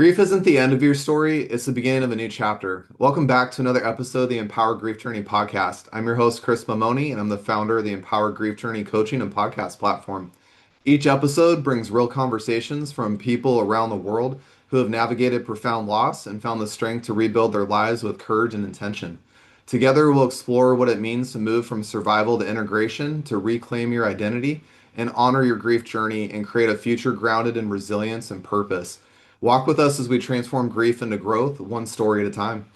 Grief isn't the end of your story, it's the beginning of a new chapter. Welcome back to another episode of the Empower Grief Journey podcast. I'm your host, Chris Mamoni, and I'm the founder of the Empower Grief Journey coaching and podcast platform. Each episode brings real conversations from people around the world who have navigated profound loss and found the strength to rebuild their lives with courage and intention. Together, we'll explore what it means to move from survival to integration, to reclaim your identity, and honor your grief journey and create a future grounded in resilience and purpose. Walk with us as we transform grief into growth, one story at a time.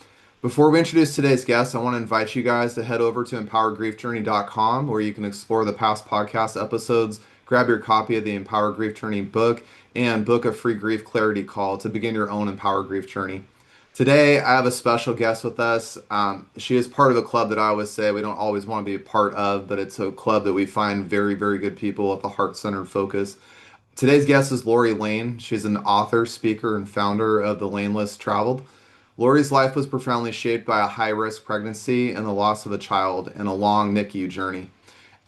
Before we introduce today's guest, I want to invite you guys to head over to empowergriefjourney.com where you can explore the past podcast episodes, grab your copy of the Empower Grief Journey book, and book a free grief clarity call to begin your own Empower Grief Journey. Today, I have a special guest with us. She is part of a club that I always say we don't always want to be a part of, but it's a club that we find very, very good people with a heart-centered focus. Today's guest is Lori Layne. She's an author, speaker, and founder of the Lane List Traveled. Lori's life was profoundly shaped by a high-risk pregnancy and the loss of a child and a long NICU journey.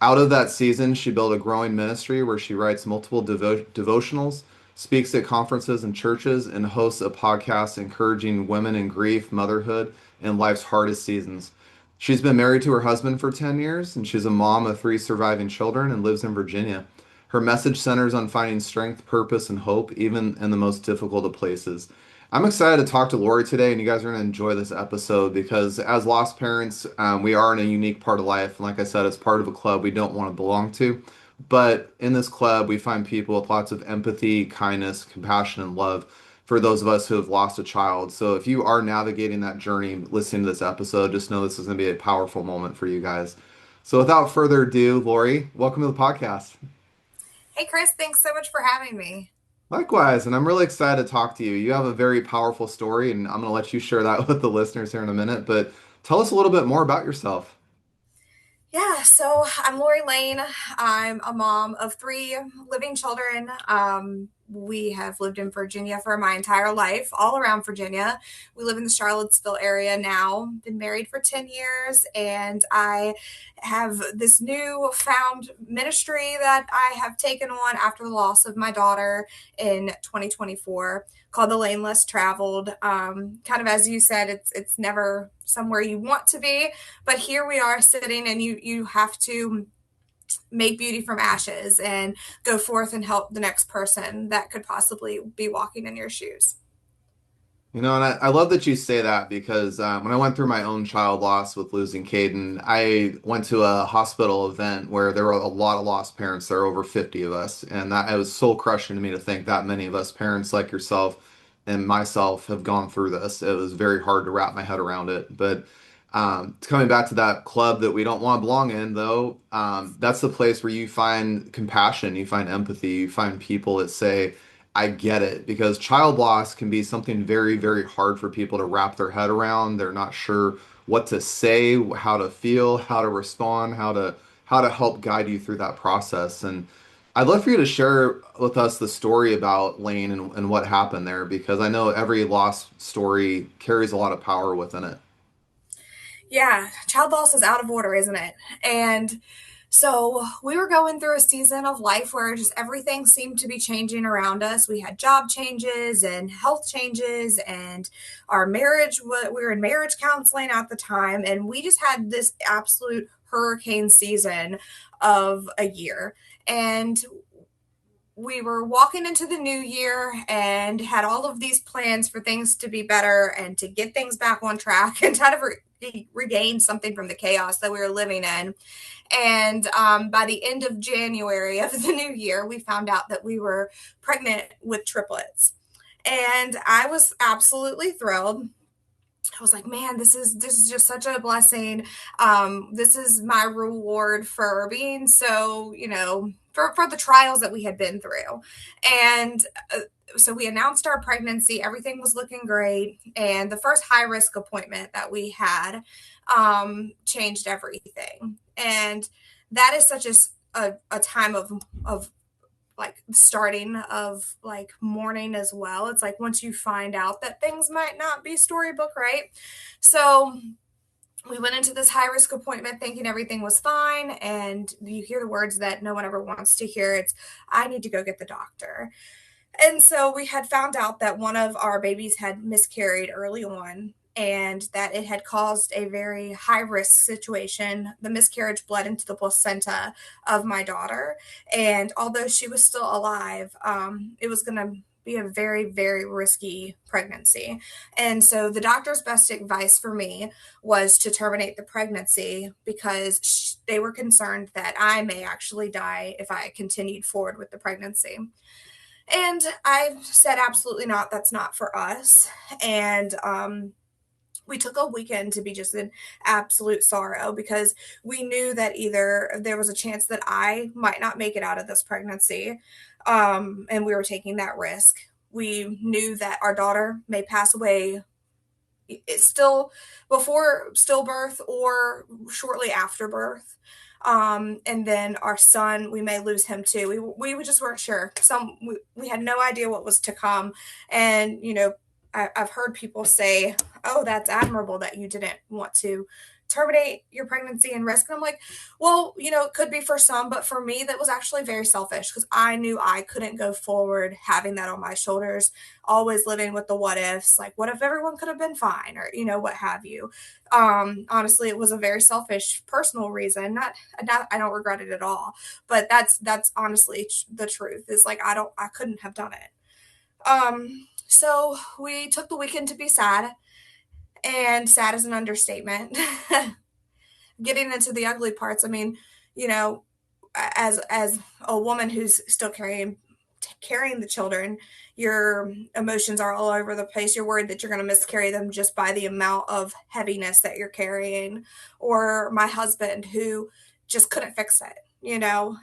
Out of that season, she built a growing ministry where she writes multiple devotionals, speaks at conferences and churches, and hosts a podcast encouraging women in grief, motherhood, and life's hardest seasons. She's been married to her husband for 10 years, and she's a mom of three surviving children and lives in Virginia. Her message centers on finding strength, purpose, and hope, even in the most difficult of places. I'm excited to talk to Lori today, and you guys are going to enjoy this episode because, as lost parents, we are in a unique part of life. And like I said, it's part of a club we don't want to belong to. But in this club, we find people with lots of empathy, kindness, compassion, and love for those of us who have lost a child. So if you are navigating that journey, listening to this episode, just know this is going to be a powerful moment for you guys. So without further ado, Lori, welcome to the podcast. Hey, Chris, thanks so much for having me. Likewise, and I'm really excited to talk to you. You have a very powerful story, and I'm going to let you share that with the listeners here in a minute. But tell us a little bit more about yourself. Yeah, so I'm Lori Layne. I'm a mom of three living children. We have lived in Virginia for my entire life, all around Virginia. We live in the Charlottesville area now. Been married for 10 years, and I have this new found ministry that I have taken on after the loss of my daughter in 2024 called the Lane List Traveled. Kind of as you said, it's never somewhere you want to be, but here we are sitting, and you have to make beauty from ashes and go forth and help the next person that could possibly be walking in your shoes. And I love that you say that because when I went through my own child loss with losing Caden, I went to a hospital event where there were a lot of lost parents. There were over 50 of us, and that it was soul crushing to me to think that many of us parents like yourself and myself have gone through this. It was very hard to wrap my head around it. But coming back to that club that we don't want to belong in, though, that's the place where you find compassion, you find empathy, you find people that say, I get it, because child loss can be something very, very hard for people to wrap their head around. They're not sure what to say, how to feel, how to respond, how to help guide you through that process. And I'd love for you to share with us the story about Lane and what happened there, because I know every loss story carries a lot of power within it. Yeah, child loss is out of order, isn't it? And so we were going through a season of life where just everything seemed to be changing around us. We had job changes and health changes, and our marriage, we were in marriage counseling at the time, and we just had this absolute hurricane season of a year. And we were walking into the new year and had all of these plans for things to be better and to get things back on track and kind of regain something from the chaos that we were living in. And by the end of January of the new year, we found out that we were pregnant with triplets. And I was absolutely thrilled. I was like, man, this is just such a blessing. This is my reward for being so, for the trials that we had been through. And so we announced our pregnancy. Everything was looking great. And the first high risk appointment that we had changed everything. And that is such a time of like starting of like mourning as well. It's like once you find out that things might not be storybook right. So we went into this high risk appointment thinking everything was fine, and you hear the words that no one ever wants to hear. It's, I need to go get the doctor. And so we had found out that one of our babies had miscarried early on and that it had caused a very high risk situation. The miscarriage bled into the placenta of my daughter. And although she was still alive, it was going to be a very, very risky pregnancy. And so the doctor's best advice for me was to terminate the pregnancy because they were concerned that I may actually die if I continued forward with the pregnancy. And I said, absolutely not. That's not for us. And we took a weekend to be just in absolute sorrow because we knew that either there was a chance that I might not make it out of this pregnancy, and we were taking that risk. We knew that our daughter may pass away it's still before stillbirth or shortly after birth. And then our son, we may lose him too. We just weren't sure. We had no idea what was to come. And, I've heard people say, oh, that's admirable that you didn't want to terminate your pregnancy and risk. And I'm like, well, it could be for some, but for me, that was actually very selfish because I knew I couldn't go forward having that on my shoulders, always living with the what ifs, like what if everyone could have been fine or, what have you. Honestly, it was a very selfish personal reason. Not I don't regret it at all, but that's honestly the truth is like, I couldn't have done it. So we took the weekend to be sad, and sad is an understatement. Getting into the ugly parts, I mean, you know, as a woman who's still carrying the children, your emotions are all over the place. You're worried that you're going to miscarry them just by the amount of heaviness that you're carrying. Or my husband who just couldn't fix it,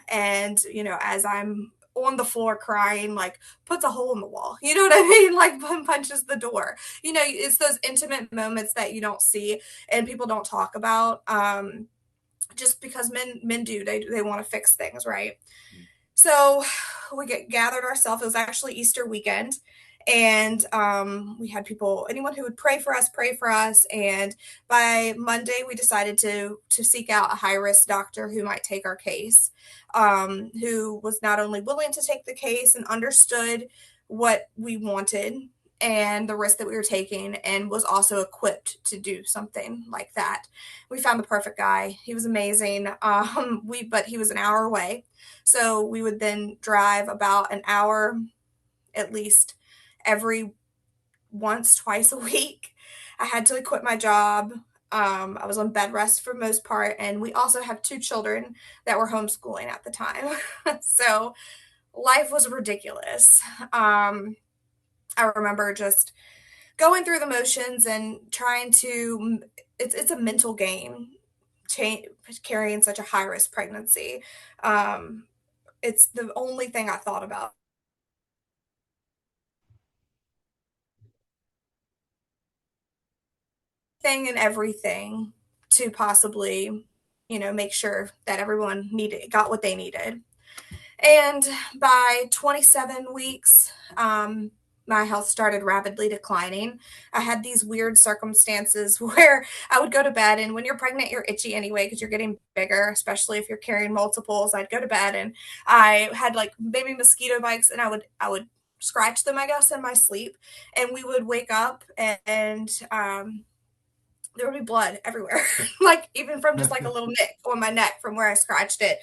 and as I'm on the floor crying, like puts a hole in the wall, you know what I mean, like punches the door. It's those intimate moments that you don't see and people don't talk about, just because men do, they want to fix things, right? So we gathered ourselves. It was actually Easter weekend. And we had anyone who would pray for us. And by Monday, we decided to seek out a high risk doctor who might take our case, who was not only willing to take the case and understood what we wanted and the risk that we were taking, and was also equipped to do something like that. We found the perfect guy. He was amazing. But he was an hour away. So we would then drive about an hour at least every twice a week. I had to quit my job. I was on bed rest for most part. And we also have two children that were homeschooling at the time. So life was ridiculous. I remember just going through the motions and trying to, it's a mental game, carrying such a high risk pregnancy. It's the only thing I thought about. Thing and everything to possibly, make sure that everyone got what they needed. And by 27 weeks, my health started rapidly declining. I had these weird circumstances where I would go to bed, and when you're pregnant, you're itchy anyway because you're getting bigger, especially if you're carrying multiples. I'd go to bed and I had like baby mosquito bites, and I would scratch them, I guess, in my sleep, and we would wake up and there would be blood everywhere, like even from just like a little nick on my neck from where I scratched it.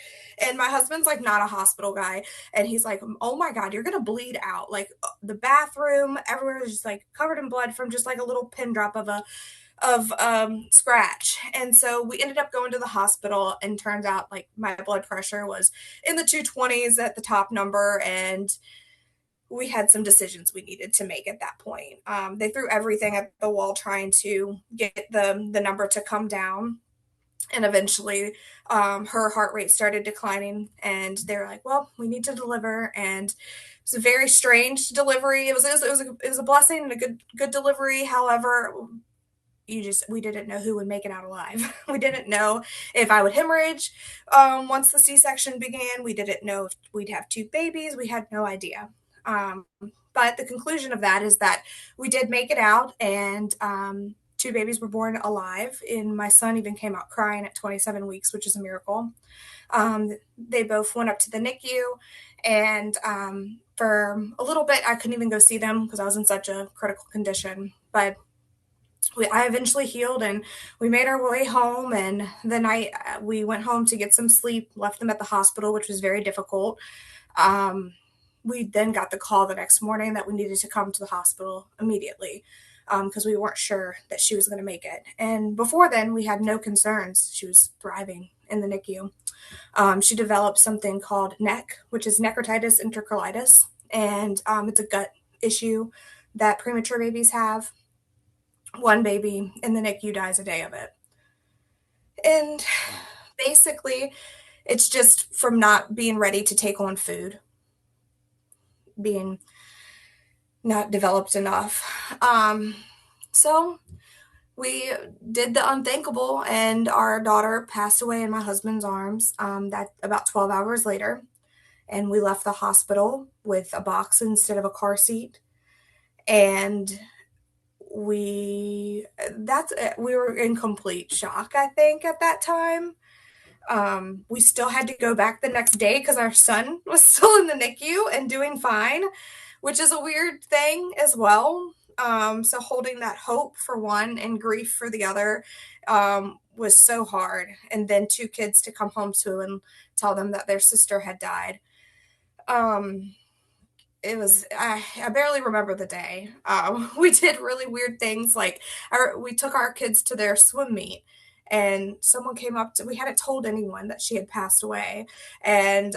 And my husband's like not a hospital guy, and he's like, "Oh my god, you're gonna bleed out!" Like the bathroom, everywhere is just like covered in blood from just like a little pin drop of scratch. And so we ended up going to the hospital, and turns out like my blood pressure was in the 220s at the top number, and we had some decisions we needed to make at that point. They threw everything at the wall trying to get the number to come down. And eventually, her heart rate started declining, and they were like, "Well, we need to deliver." And it was a very strange delivery. It was a blessing and a good delivery. However, we didn't know who would make it out alive. We didn't know if I would hemorrhage once the C-section began. We didn't know if we'd have two babies. We had no idea. Um, but the conclusion of that is that we did make it out, and two babies were born alive. And my son even came out crying at 27 weeks, which is a miracle. They both went up to the NICU, and for a little bit. I couldn't even go see them because I was in such a critical condition. But I eventually healed, and we made our way home. And the night we went home to get some sleep, left them at the hospital, which was very difficult. Um, we then got the call the next morning that we needed to come to the hospital immediately because we weren't sure that she was going to make it. And before then, we had no concerns. She was thriving in the NICU. She developed something called NEC, which is necrotitis enterocolitis, and it's a gut issue that premature babies have. One baby in the NICU dies a day of it. And basically, it's just from not being ready to take on food, being not developed enough. So we did the unthinkable, and our daughter passed away in my husband's arms. That about 12 hours later, and we left the hospital with a box instead of a car seat. And we were in complete shock, I think, at that time. We still had to go back the next day because our son was still in the NICU and doing fine, which is a weird thing as well. So holding that hope for one and grief for the other was so hard. And then two kids to come home to and tell them that their sister had died. Um, it was I barely remember the day. We did really weird things like we took our kids to their swim meet, and someone came up to we hadn't told anyone that she had passed away, and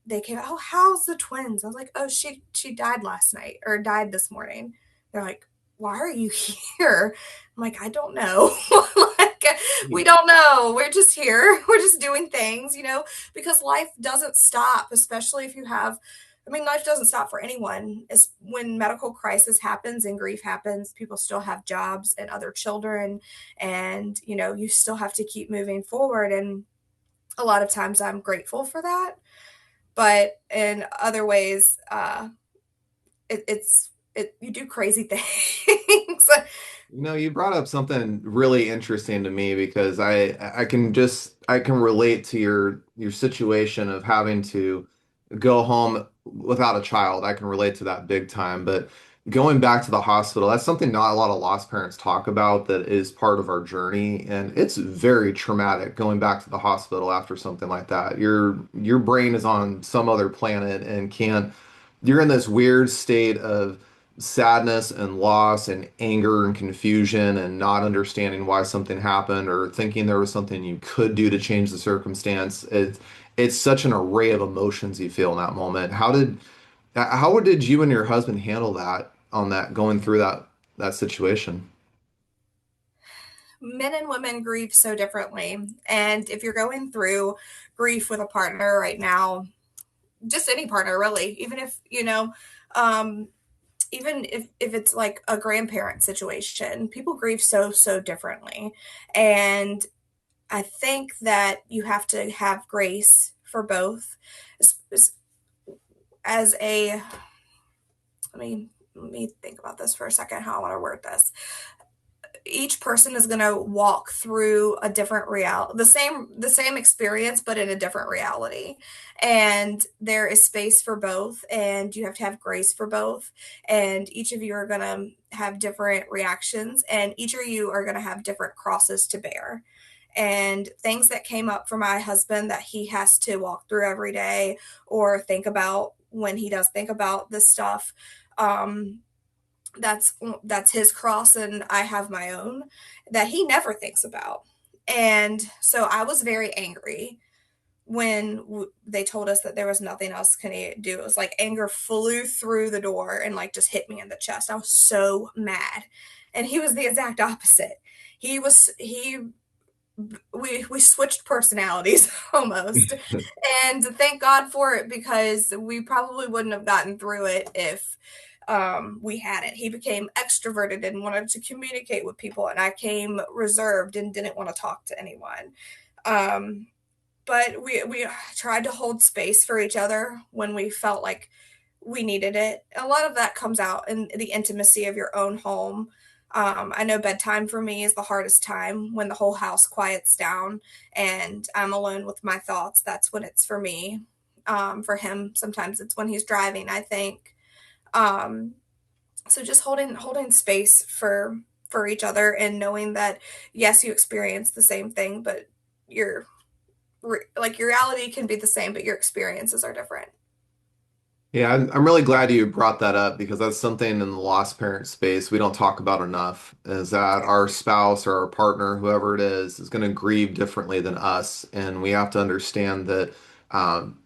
they came, oh, how's the twins? I was like, oh, she died last night or died this morning. They're like, why are you here? I'm like, I don't know. Like, we don't know, we're just here, we're just doing things, because life doesn't stop, especially if you have, I mean, life doesn't stop for anyone. It's when medical crisis happens and grief happens, people still have jobs and other children, and you still have to keep moving forward. And a lot of times I'm grateful for that, but in other ways, you do crazy things. You brought up something really interesting to me because I can relate to your situation of having to go home without a child. I can relate to that big time. But going back to the hospital, that's something not a lot of lost parents talk about that is part of our journey. And it's very traumatic going back to the hospital after something like that. Your brain is on some other planet and you're in this weird state of sadness and loss and anger and confusion and not understanding why something happened or thinking there was something you could do to change the circumstance. It's such an array of emotions you feel in that moment. How did you and your husband handle that on that going through that situation? Men and women grieve so differently. And if you're going through grief with a partner right now, just any partner really, even if, um, even if it's like a grandparent situation, people grieve so differently. And I think that you have to have grace for both. As a, let me think about this for a second, how I want to word this. Each person is going to walk through a different reality, the same experience but in a different reality, and there is space for both, and you have to have grace for both, and each of you are going to have different reactions, and each of you are going to have different crosses to bear, and things that came up for my husband that he has to walk through every day or think about when he does think about this stuff. Um, that's that's his cross, and I have my own that he never thinks about. And so I was very angry when they told us that there was nothing else can he do. It was like anger flew through the door and like just hit me in the chest. I was so mad, and he was the exact opposite. He was he we we switched personalities almost, and thank God for it, because we probably wouldn't have gotten through it if we hadn't. He became extroverted and wanted to communicate with people, and I came reserved and didn't want to talk to anyone. Um, but we tried to hold space for each other when we felt like we needed it. A lot of that comes out in the intimacy of your own home. I know bedtime for me is the hardest time when the whole house quiets down and I'm alone with my thoughts. That's when it's for me. For him, sometimes it's when he's driving, I think. Um, so just holding space for each other and knowing that yes, you experience the same thing, but your like your reality can be the same, but your experiences are different. Yeah, I'm really glad you brought that up because that's something in the lost parent space we don't talk about enough, is that Yeah. our spouse or our partner, whoever it is going to grieve differently than us. And we have to understand that,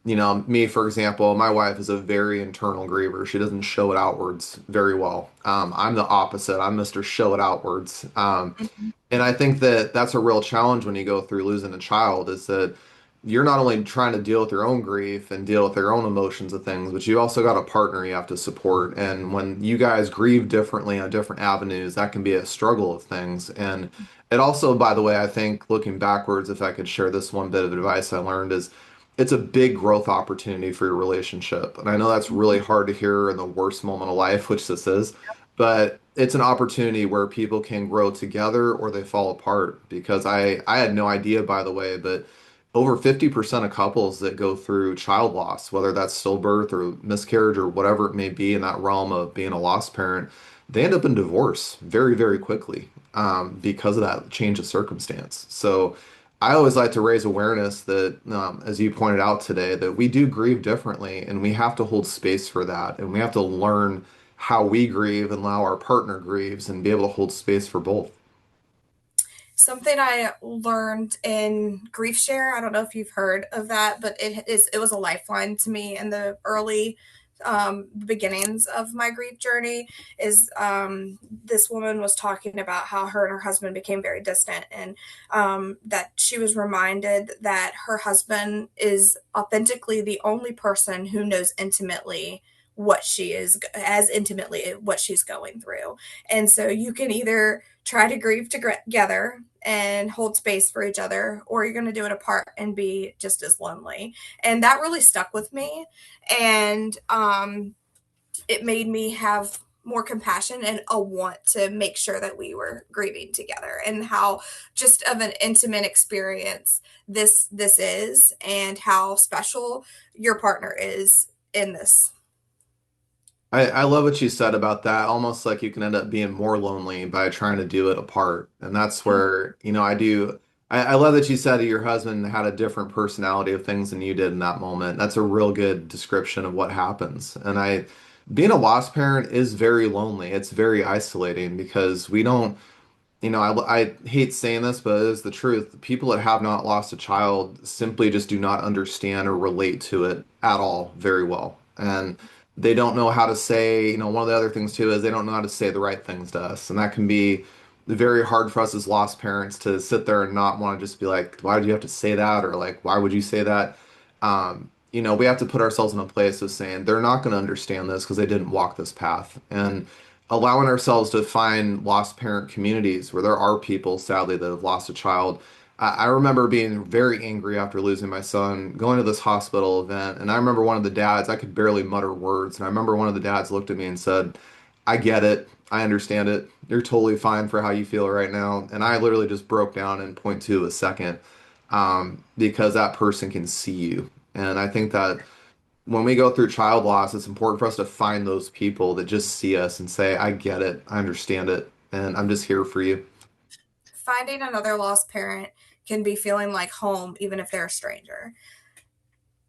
me, for example, my wife is a very internal griever. She doesn't show it outwards very well. I'm the opposite. I'm Mr. Show it outwards. Mhm. And I think that that's a real challenge when you go through losing a child is that you're not only trying to deal with your own grief and deal with your own emotions of things, but you also got a partner you have to support. And when you guys grieve differently on different avenues, that can be a struggle of things. And it also, by the way, I think looking backwards, if I could share this one bit of advice I learned is it's a big growth opportunity for your relationship. And I know that's really hard to hear in the worst moment of life, which this is, but it's an opportunity where people can grow together or they fall apart because I had no idea, by the way, but over 50% of couples that go through child loss, whether that's stillbirth or miscarriage or whatever it may be in that realm of being a lost parent, they end up in divorce very, very quickly because of that change of circumstance. So I always like to raise awareness that, as you pointed out today, that we do grieve differently and we have to hold space for that. And we have to learn how we grieve and allow our partner grieves and be able to hold space for both. Something I learned in Grief Share, I don't know if you've heard of that, but it was a lifeline to me in the early beginnings of my grief journey. Is this woman was talking about how her and her husband became very distant, and that she was reminded that her husband is authentically the only person who knows intimately what she is as intimately what she's going through. And so you can either try to grieve together and hold space for each other, or you're going to do it apart and be just as lonely. And that really stuck with me. And it made me have more compassion and a want to make sure that we were grieving together, and how just of an intimate experience this is, and how special your partner is in this. I love what you said about that. Almost like you can end up being more lonely by trying to do it apart. And that's where, I love that you said that your husband had a different personality of things than you did in that moment. That's a real good description of what happens. Being a lost parent is very lonely. It's very isolating because we don't, I hate saying this, but it is the truth. People that have not lost a child simply just do not understand or relate to it at all very well. And they don't know how to say, one of the other things too is they don't know how to say the right things to us. And that can be very hard for us as lost parents to sit there and not want to just be like, why did you have to say that? Or like, why would you say that? We have to put ourselves in a place of saying they're not going to understand this because they didn't walk this path. And allowing ourselves to find lost parent communities where there are people, sadly, that have lost a child. I remember being very angry after losing my son, going to this hospital event, and I remember one of the dads, I could barely mutter words, and I remember one of the dads looked at me and said, I get it. I understand it. You're totally fine for how you feel right now. And I literally just broke down in point two a second because that person can see you. And I think that when we go through child loss, it's important for us to find those people that just see us and say, I get it, I understand it, and I'm just here for you. Finding another lost parent can be feeling like home, even if they're a stranger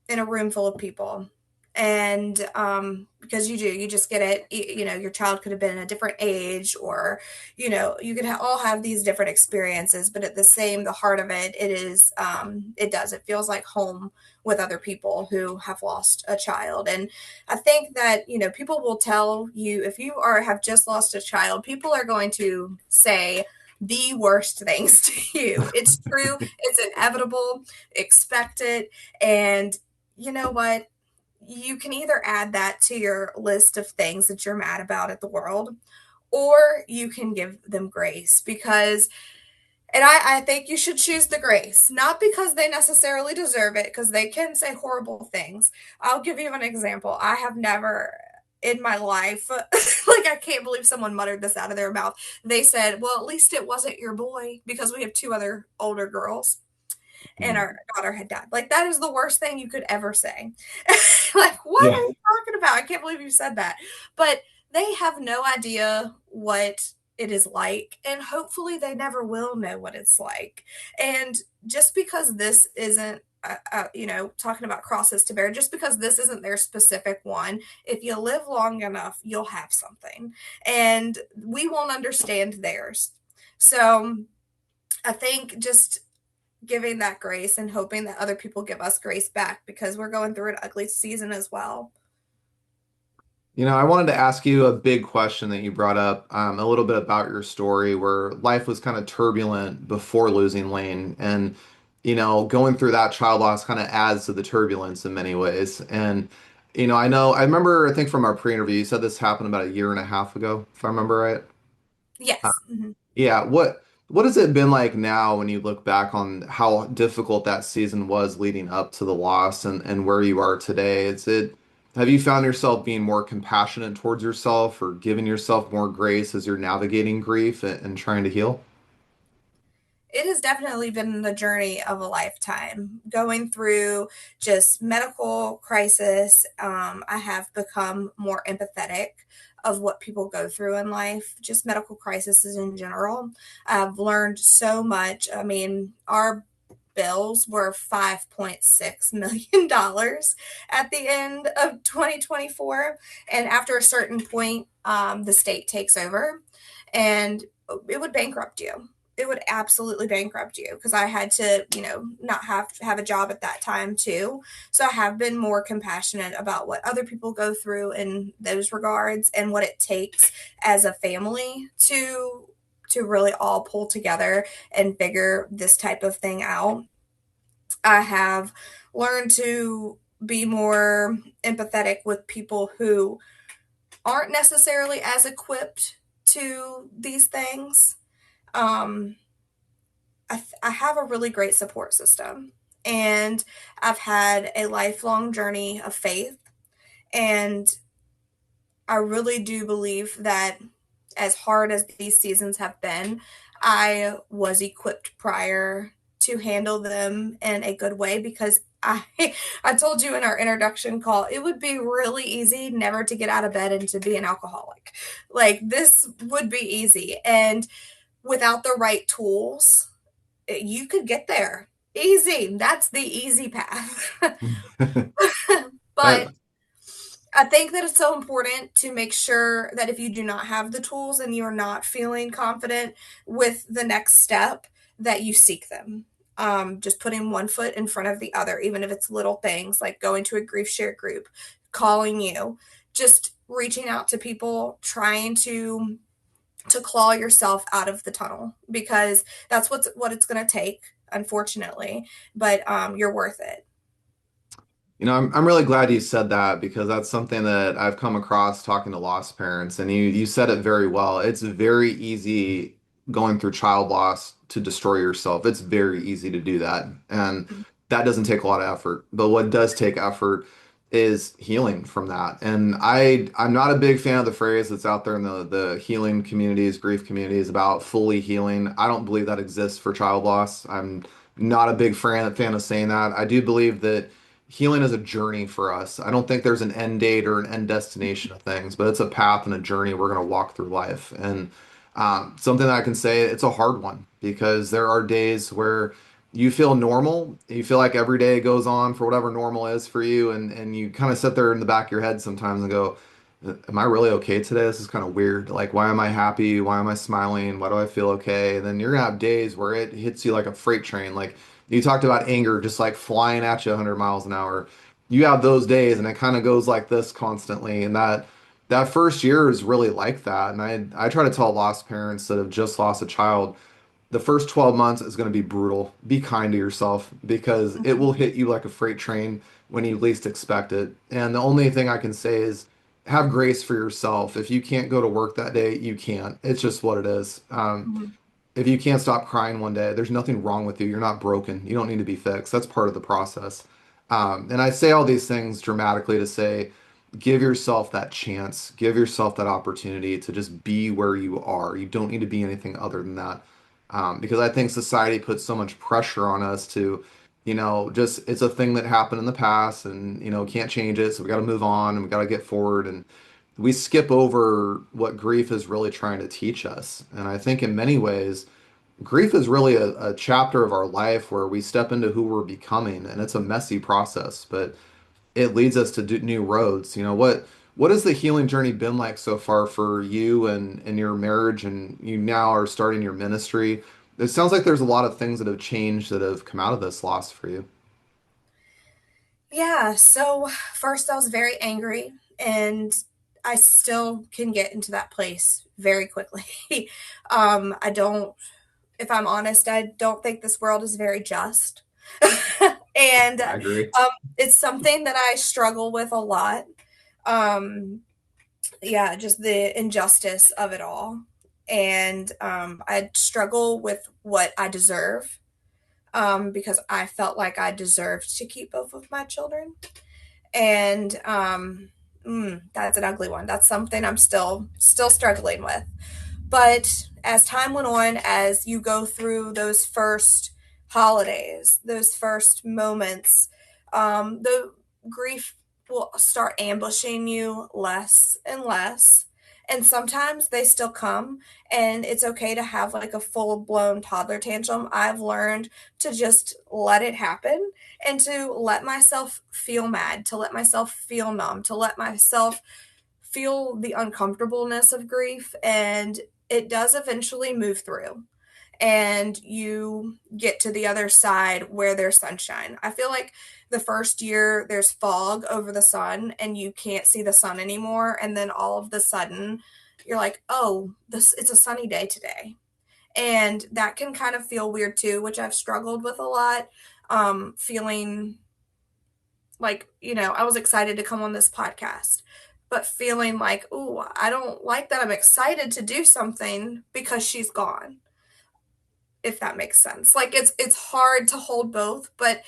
in a room full of people. And because you just get it. Your child could have been a different age, or you could all have these different experiences, but at the heart of it, it feels like home with other people who have lost a child. And I think that people will tell you, if you are have just lost a child, people are going to say the worst things to you. It's true, it's inevitable, expect it. And you know what? You can either add that to your list of things that you're mad about at the world, or you can give them grace, because, and I think you should choose the grace, not because they necessarily deserve it, because they can say horrible things. I'll give you an example. I have never in my life, like, I can't believe someone muttered this out of their mouth. They said, well, at least it wasn't your boy, because we have two other older girls. and Mm. our daughter had died. Like, that is the worst thing you could ever say. Like, what are Yeah. you talking about? I can't believe you said that. But they have no idea what it is like, and hopefully they never will know what it's like. And just because this isn't talking about crosses to bear, just because this isn't their specific one, if you live long enough, you'll have something. And we won't understand theirs. So I think just giving that grace and hoping that other people give us grace back because we're going through an ugly season as well. I wanted to ask you a big question that you brought up, a little bit about your story where life was kind of turbulent before losing Lane. And, going through that child loss kind of adds to the turbulence in many ways. And, I remember, I think from our pre-interview, you said this happened about a year and a half ago, if I remember right. Yes. Mhm. Yeah, what has it been like now when you look back on how difficult that season was leading up to the loss and where you are today? Have you found yourself being more compassionate towards yourself or giving yourself more grace as you're navigating grief and trying to heal? It has definitely been the journey of a lifetime. Going through just medical crisis, I have become more empathetic of what people go through in life, just medical crises in general. I've learned so much. I mean, our bills were $5.6 million at the end of 2024. And after a certain point, the state takes over and it would bankrupt you. It would absolutely bankrupt you because I had to, not have a job at that time too. So I have been more compassionate about what other people go through in those regards and what it takes as a family to really all pull together and figure this type of thing out. I have learned to be more empathetic with people who aren't necessarily as equipped to these things. Um, I have a really great support system, and I've had a lifelong journey of faith. And I really do believe that as hard as these seasons have been, I was equipped prior to handle them in a good way because I told you in our introduction call, it would be really easy never to get out of bed and to be an alcoholic. Like, this would be easy. And without the right tools, you could get there easy. That's the easy path. But That I think that it's so important to make sure that if you do not have the tools and you're not feeling confident with the next step, that you seek them. Just putting one foot in front of the other, even if it's little things like going to a grief share group, calling you, just reaching out to people, trying to claw yourself out of the tunnel because that's what it's going to take, unfortunately. But you're worth it. I'm really glad you said that because that's something that I've come across talking to lost parents, and you said it very well. It's very easy going through child loss to destroy yourself. It's very easy to do that, and that doesn't take a lot of effort. But what does take effort is healing from that. And I'm not a big fan of the phrase that's out there in the healing communities, grief communities about fully healing. I don't believe that exists for child loss. I'm not a big fan of saying that. I do believe that healing is a journey for us. I don't think there's an end date or an end destination of things, but it's a path and a journey we're going to walk through life. And something that I can say, it's a hard one because there are days where you feel normal. You feel like every day goes on for whatever normal is for you. And you kind of sit there in the back of your head sometimes and go, am I really okay today? This is kind of weird. Like, why am I happy? Why am I smiling? Why do I feel okay? And then you're gonna have days where it hits you like a freight train. Like you talked about anger just like flying at you 100 miles an hour. You have those days and it kind of goes like this constantly. And that first year is really like that. And I try to tell lost parents that have just lost a child, the first 12 months is going to be brutal. Be kind to yourself because it will hit you like a freight train when you least expect it. And the only thing I can say is have grace for yourself. If you can't go to work that day, you can't. It's just what it is. Mhm. If you can't stop crying one day, there's nothing wrong with you. You're not broken. You don't need to be fixed. That's part of the process. And I say all these things dramatically to say, give yourself that chance, give yourself that opportunity to just be where you are. You don't need to be anything other than that. Because I think society puts so much pressure on us to just it's a thing that happened in the past and, can't change it. So we got to move on and we got to get forward. And we skip over what grief is really trying to teach us. And I think in many ways, grief is really a chapter of our life where we step into who we're becoming. And it's a messy process, but it leads us to do new roads. What has the healing journey been like so far for you and your marriage, and you now are starting your ministry? It sounds like there's a lot of things that have changed that have come out of this loss for you. Yeah, so first I was very angry, and I still can get into that place very quickly. I don't, if I'm honest, I don't think this world is very just. And I agree. it's something that I struggle with a lot. Um, yeah, just the injustice of it all. And I struggle with what I deserve, because I felt like I deserved to keep both of my children. And that's an ugly one. That's something I'm still struggling with. But as time went on, as you go through those first holidays, those first moments, the grief will start ambushing you less and less. And sometimes they still come, and it's okay to have like a full blown toddler tantrum. I've learned to just let it happen and to let myself feel mad, to let myself feel numb, to let myself feel the uncomfortableness of grief. And it does eventually move through, and you get to the other side where there's sunshine. I feel like the first year there's fog over the sun and you can't see the sun anymore, and then all of the sudden you're like, oh, this it's a sunny day today. And that can kind of feel weird too, which I've struggled with a lot. Feeling like, I was excited to come on this podcast, but feeling like, oh, I don't like that I'm excited to do something because she's gone, if that makes sense. Like it's hard to hold both, but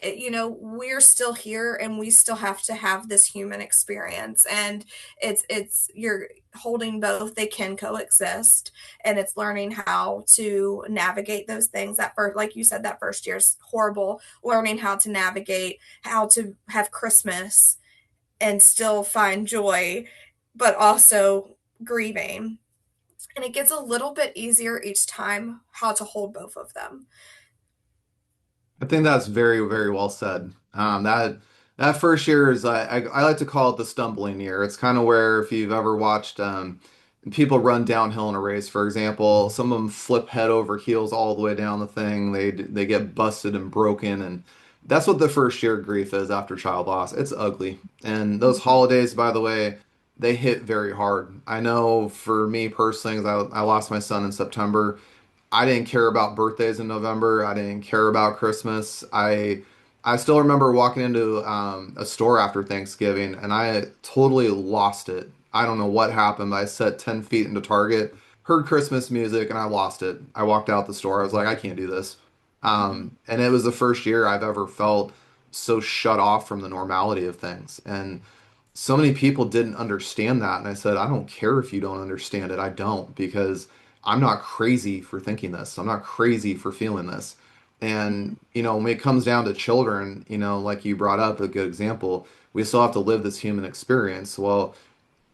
we're still here and we still have to have this human experience, and it's you're holding both. They can coexist, and it's learning how to navigate those things. That first, like you said, that first year's horrible. Learning how to navigate, how to have Christmas and still find joy, but also grieving. And it gets a little bit easier each time how to hold both of them. I think that's very, very well said. That first year is I like to call it the stumbling year. It's kind of where if you've ever watched people run downhill in a race, for example, some of them flip head over heels all the way down the thing. They get busted and broken, and that's what the first year of grief is after child loss. It's ugly, and those holidays, by the way, they hit very hard. I know for me personally, 'cause I lost my son in September. I didn't care about birthdays in November. I didn't care about Christmas. I still remember walking into a store after Thanksgiving and I totally lost it. I don't know what happened, but I set 10 feet into Target, heard Christmas music, and I lost it. I walked out the store. I was like, I can't do this. And it was the first year I've ever felt so shut off from the normality of things. And so many people didn't understand that. And I said, I don't care if you don't understand it. I don't, because I'm not crazy for thinking this. I'm not crazy for feeling this. And, when it comes down to children, like you brought up a good example, we still have to live this human experience. Well,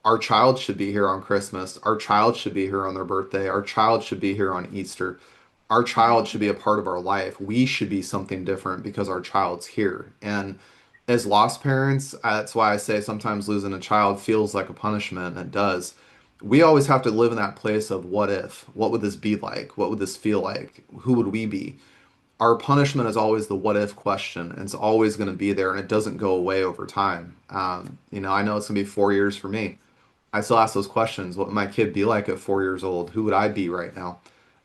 our child should be here on Christmas. Our child should be here on their birthday. Our child should be here on Easter. Our child should be a part of our life. We should be something different because our child's here. And as lost parents, that's why I say sometimes losing a child feels like a punishment, and it does. We always have to live in that place of what if? What would this be like? What would this feel like? Who would we be? Our punishment is always the what if question, and it's always going to be there, and it doesn't go away over time. I know it's going to be 4 years for me. I still ask those questions. What would my kid be like at 4 years old? Who would I be right now?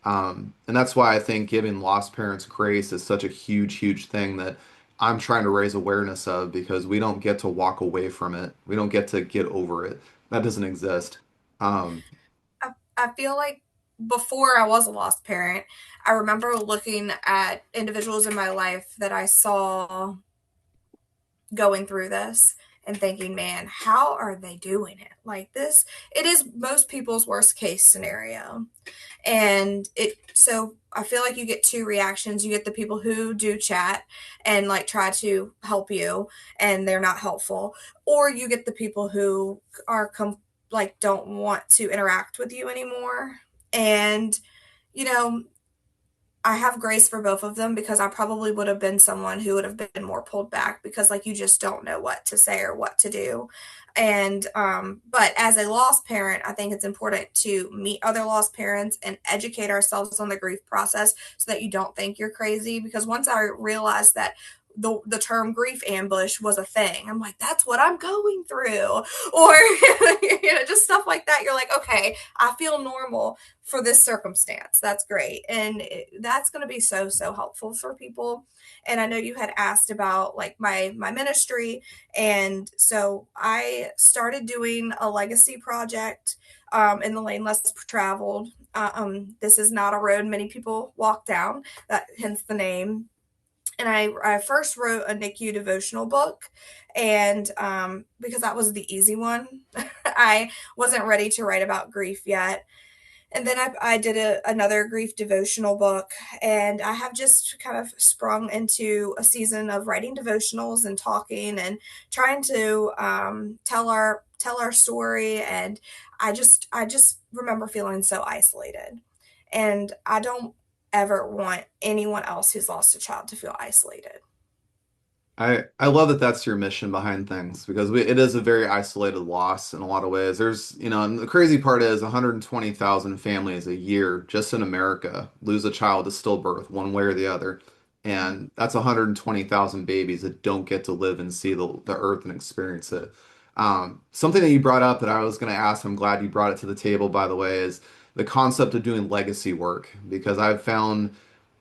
And that's why I think giving lost parents grace is such a huge, huge thing that I'm trying to raise awareness of, because we don't get to walk away from it. We don't get to get over it. That doesn't exist. Um, I feel like before I was a lost parent, I remember looking at individuals in my life that I saw going through this. and thinking, man, how are they doing it? Like this, it is most people's worst case scenario. And so I feel like you get two reactions. You get the people who do chat and like try to help you and they're not helpful, or you get the people who are like don't want to interact with you anymore. And you know, I have grace for both of them because I probably would have been someone who would have been more pulled back because like you just don't know what to say or what to do. And but as a lost parent, I think it's important to meet other lost parents and educate ourselves on the grief process so that you don't think you're crazy. Because once I realized that the term grief ambush was a thing, I'm like, that's what I'm going through. Or just stuff like that. You're like, okay, I feel normal for this circumstance. That's great. And that's going to be so, so helpful for people. And I know you had asked about like my ministry. And so I started doing a legacy project in the lane less traveled. This is not a road many people walk down, that hence the name. And I first wrote a NICU devotional book, and because that was the easy one, I wasn't ready to write about grief yet. And then I did another grief devotional book, and I have just kind of sprung into a season of writing devotionals and talking and trying to tell our story. And I just remember feeling so isolated, and I don't ever want anyone else who's lost a child to feel isolated. I love that that's your mission behind things because it is a very isolated loss in a lot of ways. There's, and the crazy part is 120,000 families a year just in America lose a child to stillbirth one way or the other. And that's 120,000 babies that don't get to live and see the earth and experience it. Something that you brought up that I was going to ask, I'm glad you brought it to the table, by the way, is the concept of doing legacy work because I've found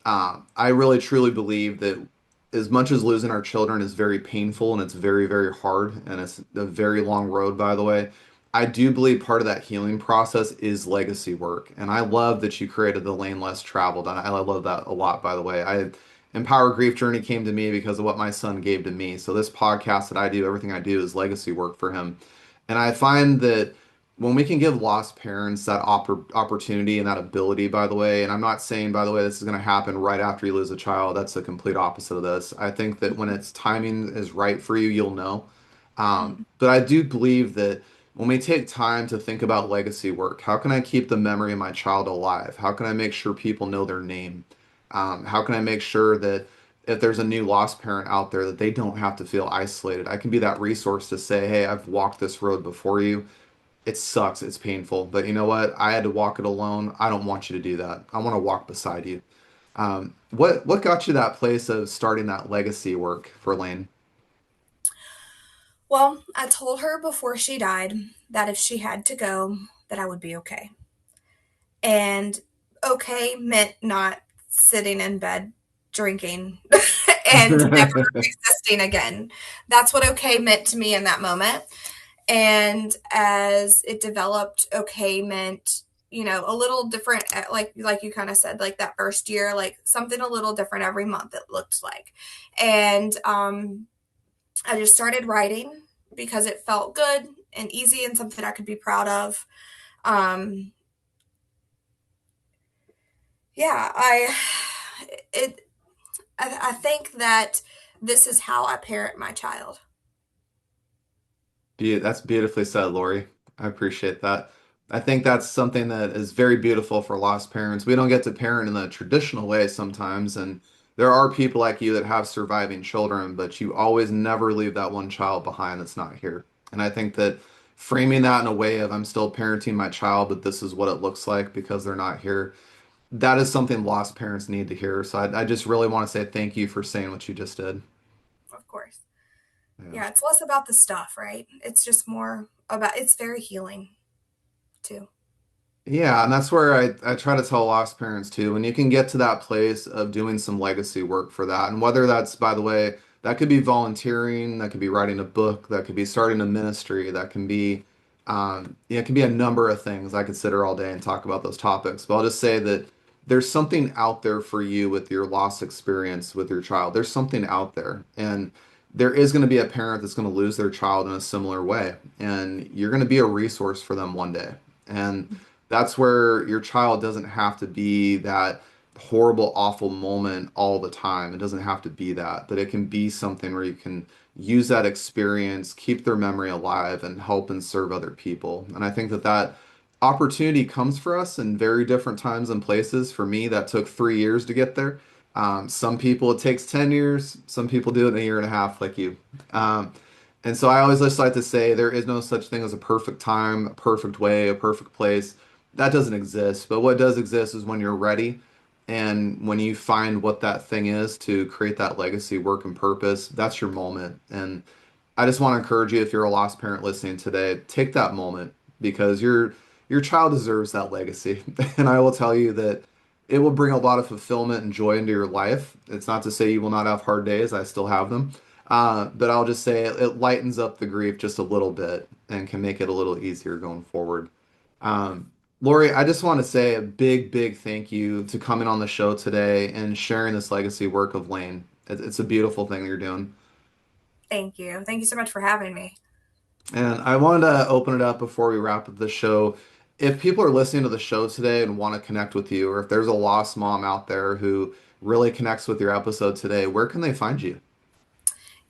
I really truly believe that as much as losing our children is very painful and it's very, very hard and it's a very long road, by the way, I do believe part of that healing process is legacy work. And I love that you created the lane less traveled. And I love that a lot, by the way. Empower Grief Journey came to me because of what my son gave to me. So this podcast that I do, everything I do is legacy work for him. And I find that when we can give lost parents that opportunity and that ability, by the way, and I'm not saying, by the way, this is going to happen right after you lose a child. That's the complete opposite of this. I think that when its timing is right for you, you'll know. But I do believe that when we take time to think about legacy work, how can I keep the memory of my child alive? How can I make sure people know their name? How can I make sure that if there's a new lost parent out there, that they don't have to feel isolated? I can be that resource to say, hey, I've walked this road before you. It sucks, it's painful, but you know what? I had to walk it alone. I don't want you to do that. I want to walk beside you. What got you that place of starting that legacy work for Lane? Well, I told her before she died that if she had to go, that I would be okay. And okay meant not sitting in bed drinking and never existing again. That's what okay meant to me in that moment. And as it developed, okay meant, a little different, like you kind of said, like that first year, like something a little different every month it looked like. And I just started writing because it felt good and easy and something I could be proud of. Um, yeah, it, I think that this is how I parent my child. That's beautifully said, Lori. I appreciate that. I think that's something that is very beautiful for lost parents. We don't get to parent in the traditional way sometimes, and there are people like you that have surviving children, but you always never leave that one child behind that's not here. And I think that framing that in a way of I'm still parenting my child, but this is what it looks like because they're not here, that is something lost parents need to hear. So I just really want to say thank you for saying what you just did. Of course. Yeah. Yeah, it's less about the stuff, right? It's just more about it's very healing too. Yeah, and that's where I try to tell lost parents too. When you can get to that place of doing some legacy work for that, and whether that's, by the way, that could be volunteering, that could be writing a book, that could be starting a ministry, that can be, it can be a number of things. I could sit here all day and talk about those topics, but I'll just say that there's something out there for you with your loss experience with your child. There's something out there, and there is going to be a parent that's going to lose their child in a similar way, and you're going to be a resource for them one day. And that's where your child doesn't have to be that horrible, awful moment all the time. It doesn't have to be that, but it can be something where you can use that experience, keep their memory alive, and help and serve other people. And I think that that opportunity comes for us in very different times and places. For me, that took 3 years to get there. Some people it takes 10 years, some people do it in a year and a half, like you. Um, and so I always just like to say there is no such thing as a perfect time, a perfect way, a perfect place. That doesn't exist. But what does exist is when you're ready and when you find what that thing is to create that legacy, work, and purpose, that's your moment. And I just want to encourage you, if you're a lost parent listening today, take that moment because your child deserves that legacy. And I will tell you that it will bring a lot of fulfillment and joy into your life. It's not to say you will not have hard days. I still have them. But I'll just say it lightens up the grief just a little bit and can make it a little easier going forward. Um, Lori, I just want to say a big, big thank you to coming on the show today and sharing this legacy work of Lane. It's a beautiful thing that you're doing. Thank you. Thank you so much for having me. And I wanted to open it up before we wrap up the show. If people are listening to the show today and want to connect with you, or if there's a lost mom out there who really connects with your episode today, where can they find you?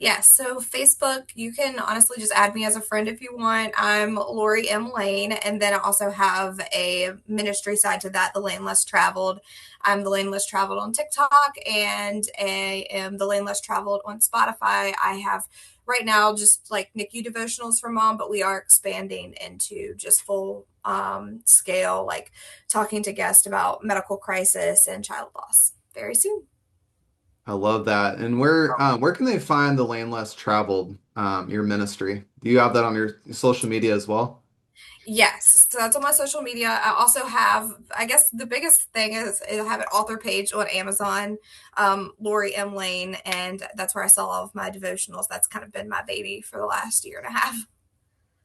Yes, so Facebook, you can honestly just add me as a friend if you want. I'm Lori M. Lane, and then I also have a ministry side to that, The Lane Less Traveled. I'm The Lane Less Traveled on TikTok, and I am The Lane Less Traveled on Spotify. I have right now just like NICU devotionals for mom, but we are expanding into just full scale, like talking to guests about medical crisis and child loss very soon. I love that. And where can they find the Lane Less Traveled, your ministry? Do you have that on your social media as well? Yes, so that's on my social media. I also have, I guess the biggest thing is I have an author page on Amazon, Lori M. Lane, and that's where I sell all of my devotionals. That's kind of been my baby for the last year and a half.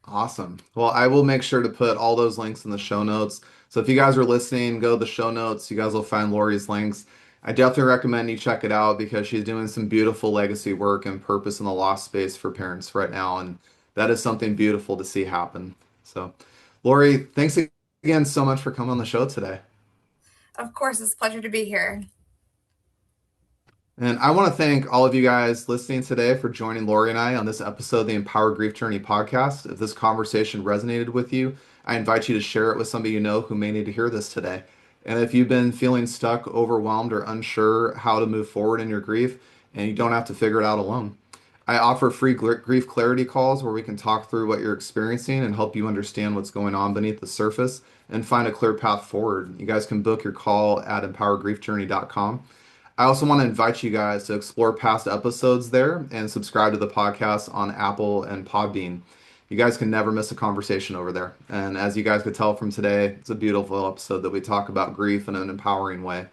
Awesome. Well, I will make sure to put all those links in the show notes. So if you guys are listening, go to the show notes. You guys will find Lori's links. I definitely recommend you check it out because she's doing some beautiful legacy work and purpose in the lost space for parents right now. And that is something beautiful to see happen. So, Lori, thanks again so much for coming on the show today. Of course, it's a pleasure to be here. And I want to thank all of you guys listening today for joining Lori and I on this episode of the Empower Grief Journey podcast. If this conversation resonated with you, I invite you to share it with somebody you know who may need to hear this today. And if you've been feeling stuck, overwhelmed, or unsure how to move forward in your grief, and you don't have to figure it out alone, I offer free grief clarity calls where we can talk through what you're experiencing and help you understand what's going on beneath the surface and find a clear path forward. You guys can book your call at empowergriefjourney.com. I also want to invite you guys to explore past episodes there and subscribe to the podcast on Apple and Podbean. You guys can never miss a conversation over there. And as you guys could tell from today, it's a beautiful episode that we talk about grief in an empowering way.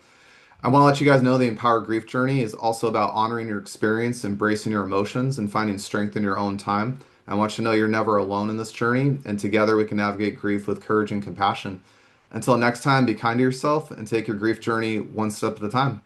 I want to let you guys know the Empower Grief Journey is also about honoring your experience, embracing your emotions, and finding strength in your own time. I want you to know you're never alone in this journey, and together we can navigate grief with courage and compassion. Until next time, be kind to yourself and take your grief journey one step at a time.